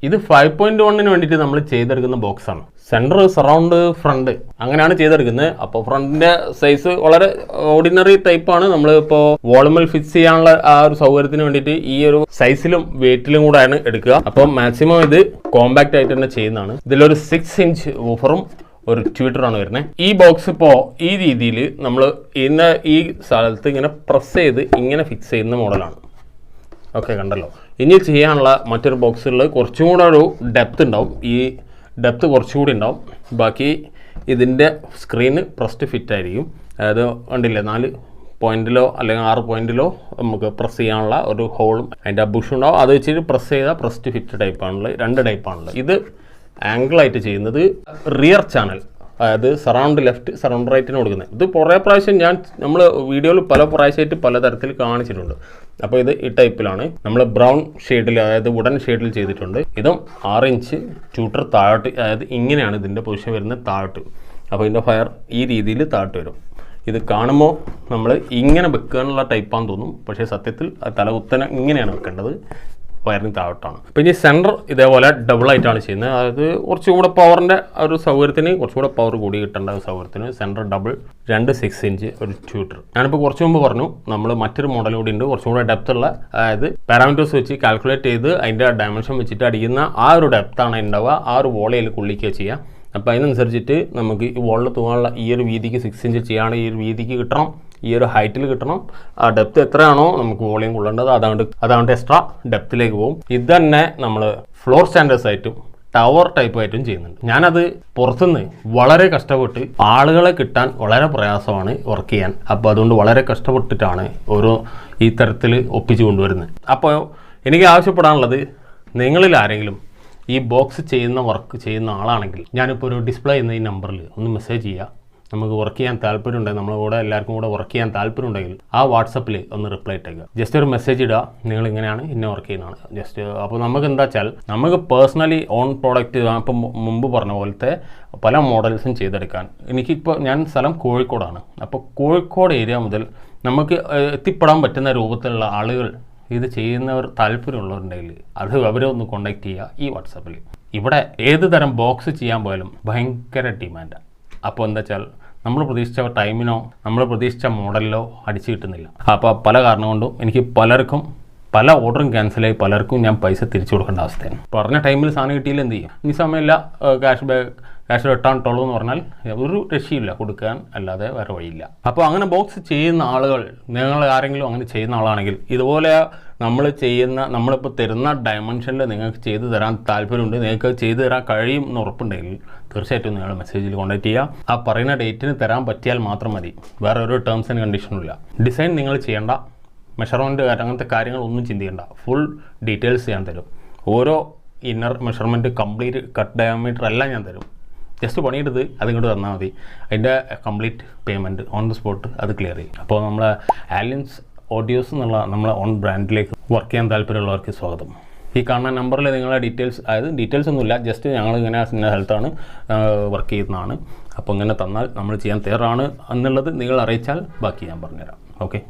ഇത് 5.1 വേണ്ടിയിട്ട് നമ്മൾ ചെയ്തെടുക്കുന്ന ബോക്സാണ്. സെൻറ്റർ, സറൗണ്ട്, ഫ്രണ്ട് അങ്ങനെയാണ് ചെയ്തെടുക്കുന്നത്. അപ്പോൾ ഫ്രണ്ടിൻ്റെ സൈസ് വളരെ ഓർഡിനറി ടൈപ്പാണ്. നമ്മളിപ്പോൾ വോളുമിൽ ഫിക്സ് ചെയ്യാനുള്ള ആ ഒരു സൗകര്യത്തിന് വേണ്ടിയിട്ട് ഈ ഒരു സൈസിലും വെയിറ്റിലും കൂടെയാണ് എടുക്കുക. അപ്പോൾ മാക്സിമം ഇത് കോമ്പാക്റ്റ് ആയിട്ട് തന്നെ ചെയ്യുന്നതാണ്. ഇതിലൊരു 6 ഇഞ്ച് വൂഫറും ഒരു ട്വിറ്ററാണ് വരുന്നത്. ഈ ബോക്സ് ഇപ്പോൾ ഈ രീതിയിൽ നമ്മൾ ഈ സ്ഥലത്ത് ഇങ്ങനെ പ്രസ് ചെയ്ത് ഇങ്ങനെ ഫിക്സ് ചെയ്യുന്ന മോഡലാണ്. ഓക്കെ, കണ്ടല്ലോ. ഇനി ചെയ്യാനുള്ള മറ്റൊരു ബോക്സുകളിൽ കുറച്ചും കൂടെ ഒരു ഡെപ്ത് ഉണ്ടാവും. ഈ ഡെപ്ത് കുറച്ചുകൂടി ഉണ്ടാവും. ബാക്കി ഇതിൻ്റെ സ്ക്രീന് പ്രസ്ഡ് ഫിറ്റ് ആയിരിക്കും. അതായത് കണ്ടില്ലേ, 4 പോയിന്റിലോ അല്ലെങ്കിൽ 6 പോയിന്റിലോ നമുക്ക് പ്രസ് ചെയ്യാനുള്ള ഒരു ഹോളും അതിൻ്റെ ബുഷ് ഉണ്ടാവും. അത് വെച്ചിട്ട് പ്രസ് ചെയ്താൽ പ്രസ്ഡ് ഫിറ്റ് ടൈപ്പാണുള്ളത്. 2 ടൈപ്പാണുള്ളത്. ഇത് ആംഗിളായിട്ട് ചെയ്യുന്നത് റിയർ ചാനൽ, അതായത് സറൗണ്ട് ലെഫ്റ്റ്, സറൗണ്ട് റൈറ്റിന് കൊടുക്കുന്നത്. ഇത് കുറേ പ്രാവശ്യം നമ്മൾ വീഡിയോയിൽ പല പ്രാവശ്യമായിട്ട് പലതരത്തിൽ കാണിച്ചിട്ടുണ്ട്. അപ്പോൾ ഇത് ഈ ടൈപ്പിലാണ് നമ്മൾ ബ്രൗൺ ഷെയ്ഡിൽ, അതായത് വുഡൻ ഷെയ്ഡിൽ ചെയ്തിട്ടുണ്ട്. ഇതും 6 ഇഞ്ച് ട്യൂട്ടർ താഴോട്ട്, അതായത് ഇങ്ങനെയാണ് ഇതിൻ്റെ പൊസിഷൻ വരുന്നത്, താഴോട്ട്. അപ്പോൾ ഇതിൻ്റെ ഫയർ ഈ രീതിയിൽ താഴോട്ട് വരും. ഇത് കാണുമ്പോൾ നമ്മൾ ഇങ്ങനെ വെക്കാനുള്ള ടൈപ്പാന്ന് തോന്നും, പക്ഷേ സത്യത്തിൽ തല കുത്തനെ ഇങ്ങനെയാണ് വെക്കേണ്ടത്, വയറിന് താഴോട്ടാണ്. അപ്പോൾ ഇനി സെൻറ്റർ ഇതേപോലെ ഡബിളായിട്ടാണ് ചെയ്യുന്നത്. അതായത് കുറച്ചും കൂടെ പവറിൻ്റെ ഒരു സൗകര്യത്തിന്, കുറച്ചും കൂടെ പവർ കൂടി കിട്ടേണ്ട ഒരു സൗകര്യത്തിന് സെൻറ്റർ ഡബിൾ, 2 6 ഇഞ്ച് ഒരു ട്യൂട്ടർ. ഞാനിപ്പോൾ കുറച്ച് മുമ്പ് പറഞ്ഞു നമ്മൾ മറ്റൊരു മോഡൽ കൂടി ഉണ്ട്, കുറച്ചും കൂടെ ഡെപ്ത് ഉള്ള, അതായത് പാരാമീറ്റേഴ്സ് വെച്ച് കാൽക്കുലേറ്റ് ചെയ്ത് അതിൻ്റെ ഡയമെൻഷൻ വെച്ചിട്ട് അടിക്കുന്ന ആ ഒരു ഡെപ്താണ് ഉണ്ടാവുക. ആ ഒരു വോളയിൽ കൊള്ളിക്കുക ചെയ്യുക. അപ്പോൾ അതിനനുസരിച്ചിട്ട് നമുക്ക് ഈ വോളിൽ തൂങ്ങാനുള്ള ഈ ഒരു വീതിക്ക് 6 ഇഞ്ച് ചെയ്യുകയാണെങ്കിൽ ഈ ഒരു വീതിക്ക് കിട്ടണം, ഈ ഒരു ഹൈറ്റിൽ കിട്ടണം. ആ ഡെപ്ത് എത്രയാണോ നമുക്ക് വോളിയം കൊള്ളേണ്ടത് അതുകൊണ്ട് എക്സ്ട്രാ ഡെപ്തിലേക്ക് പോകും. ഇത് തന്നെ നമ്മൾ ഫ്ലോർ സ്റ്റാൻഡേർഡ്സ് ആയിട്ടും ടവർ ടൈപ്പ് ആയിട്ടും ചെയ്യുന്നുണ്ട്. ഞാനത് പുറത്തുനിന്ന് വളരെ കഷ്ടപ്പെട്ട്, ആളുകളെ കിട്ടാൻ വളരെ പ്രയാസമാണ് വർക്ക് ചെയ്യാൻ. അപ്പോൾ അതുകൊണ്ട് വളരെ കഷ്ടപ്പെട്ടിട്ടാണ് ഓരോ ഈ തരത്തിൽ ഒപ്പിച്ച് കൊണ്ടുവരുന്നത്. അപ്പോൾ എനിക്ക് ആവശ്യപ്പെടാനുള്ളത്, നിങ്ങളിൽ ആരെങ്കിലും ഈ ബോക്സ് വർക്ക് ചെയ്യുന്ന ആളാണെങ്കിൽ ഞാനിപ്പോൾ ഒരു ഡിസ്പ്ലേ ചെയ്യുന്ന ഈ നമ്പറിൽ ഒന്ന് മെസ്സേജ് ചെയ്യുക. നമുക്ക് വർക്ക് ചെയ്യാൻ താല്പര്യമുണ്ടെങ്കിൽ, നമ്മളോട് എല്ലാവർക്കും കൂടെ വർക്ക് ചെയ്യാൻ താല്പര്യമുണ്ടെങ്കിൽ ആ വാട്സപ്പിൽ ഒന്ന് റിപ്ലൈ ഇട്ടേക്കുക. ജസ്റ്റ് ഒരു മെസ്സേജ് ഇടുക, നിങ്ങൾ ഇങ്ങനെയാണ് ഇന്ന വർക്ക് ചെയ്യുന്നതാണ് ജസ്റ്റ്. അപ്പോൾ നമുക്ക് എന്താ വെച്ചാൽ നമുക്ക് പേഴ്സണലി ഓൺ പ്രോഡക്റ്റ്, ഇപ്പം മുമ്പ് പറഞ്ഞ പോലത്തെ പല മോഡൽസും ചെയ്തെടുക്കാൻ. എനിക്കിപ്പോൾ ഞാൻ സ്ഥലം കോഴിക്കോടാണ്. അപ്പോൾ കോഴിക്കോട് ഏരിയ മുതൽ നമുക്ക് എത്തിപ്പെടാൻ പറ്റുന്ന രൂപത്തിലുള്ള ആളുകൾ ഇത് ചെയ്യുന്നവർ താല്പര്യമുള്ളവരുണ്ടെങ്കിൽ അവരെ ഒന്ന് കോൺടാക്ട് ചെയ്യുക ഈ വാട്സാപ്പിൽ. ഇവിടെ ഏത് തരം ബോക്സ് ചെയ്യാൻ പോയാലും ഭയങ്കര ഡിമാൻഡാണ്. അപ്പോൾ എന്താ വെച്ചാൽ നമ്മൾ പ്രതീക്ഷിച്ച ടൈമിനോ നമ്മൾ പ്രതീക്ഷിച്ച മോഡലിലോ അടിച്ചു കിട്ടുന്നില്ല. അപ്പോൾ പല കാരണം കൊണ്ടും എനിക്ക് പലർക്കും പല ഓർഡറും ക്യാൻസലായി, പലർക്കും ഞാൻ പൈസ തിരിച്ചു കൊടുക്കേണ്ട അവസ്ഥയാണ്. പറഞ്ഞ ടൈമിൽ സാധനം കിട്ടിയില്ല എന്ത് ചെയ്യും? ഈ സമയമില്ല, ക്യാഷ് റിട്ടേണിട്ടുള്ളൂ എന്ന് പറഞ്ഞാൽ ഒരു രക്ഷയില്ല, കൊടുക്കാൻ അല്ലാതെ വേറെ വഴിയില്ല. അപ്പോൾ അങ്ങനെ ബോക്സ് ചെയ്യുന്ന ആളുകൾ, നിങ്ങൾ ആരെങ്കിലും അങ്ങനെ ചെയ്യുന്ന ആളാണെങ്കിൽ, ഇതുപോലെ നമ്മളിപ്പോൾ തരുന്ന ഡയമെൻഷനിൽ നിങ്ങൾക്ക് ചെയ്തു തരാൻ താല്പര്യമുണ്ട്, നിങ്ങൾക്ക് ചെയ്തു തരാൻ കഴിയും എന്ന് ഉറപ്പുണ്ടെങ്കിൽ തീർച്ചയായിട്ടും നിങ്ങൾ മെസ്സേജിൽ കോൺടാക്ട് ചെയ്യുക. ആ പറയുന്ന ഡേറ്റിന് തരാൻ പറ്റിയാൽ മാത്രം മതി, വേറെ ഒരു ടേംസ് ആൻഡ് കണ്ടീഷനും ഇല്ല. ഡിസൈൻ നിങ്ങൾ ചെയ്യേണ്ട, മെഷർമെൻറ്റ് അങ്ങനത്തെ കാര്യങ്ങളൊന്നും ചിന്തിക്കേണ്ട, ഫുൾ ഡീറ്റെയിൽസ് ഞാൻ തരും. ഓരോ inner measurement, complete cut diameter എല്ലാം ഞാൻ തരും. ജസ്റ്റ് പണിയെടുത്ത് അതിങ്ങോട്ട് തന്നാൽ മതി. അതിൻ്റെ complete payment on the spot അത് ക്ലിയർ ചെയ്യും. അപ്പോൾ നമ്മളെ ആലിയൻസ് ഓഡിയോസ് എന്നുള്ള നമ്മളെ ഓൺ ബ്രാൻഡിലേക്ക് വർക്ക് ചെയ്യാൻ താല്പര്യമുള്ളവർക്ക് സ്വാഗതം. ഈ കാണുന്ന നമ്പറിൽ നിങ്ങളെ ഡീറ്റെയിൽസ് ഒന്നുമില്ല, ജസ്റ്റ് ഞങ്ങളിങ്ങനെ ഇന്ന സ്ഥലത്താണ് വർക്ക് ചെയ്യുന്നതാണ്. അപ്പോൾ ഇങ്ങനെ തന്നാൽ നമ്മൾ ചെയ്യാൻ തയ്യാറാണ് എന്നുള്ളത് നിങ്ങൾ അറിയിച്ചാൽ ബാക്കി ഞാൻ പറഞ്ഞുതരാം. ഓക്കെ.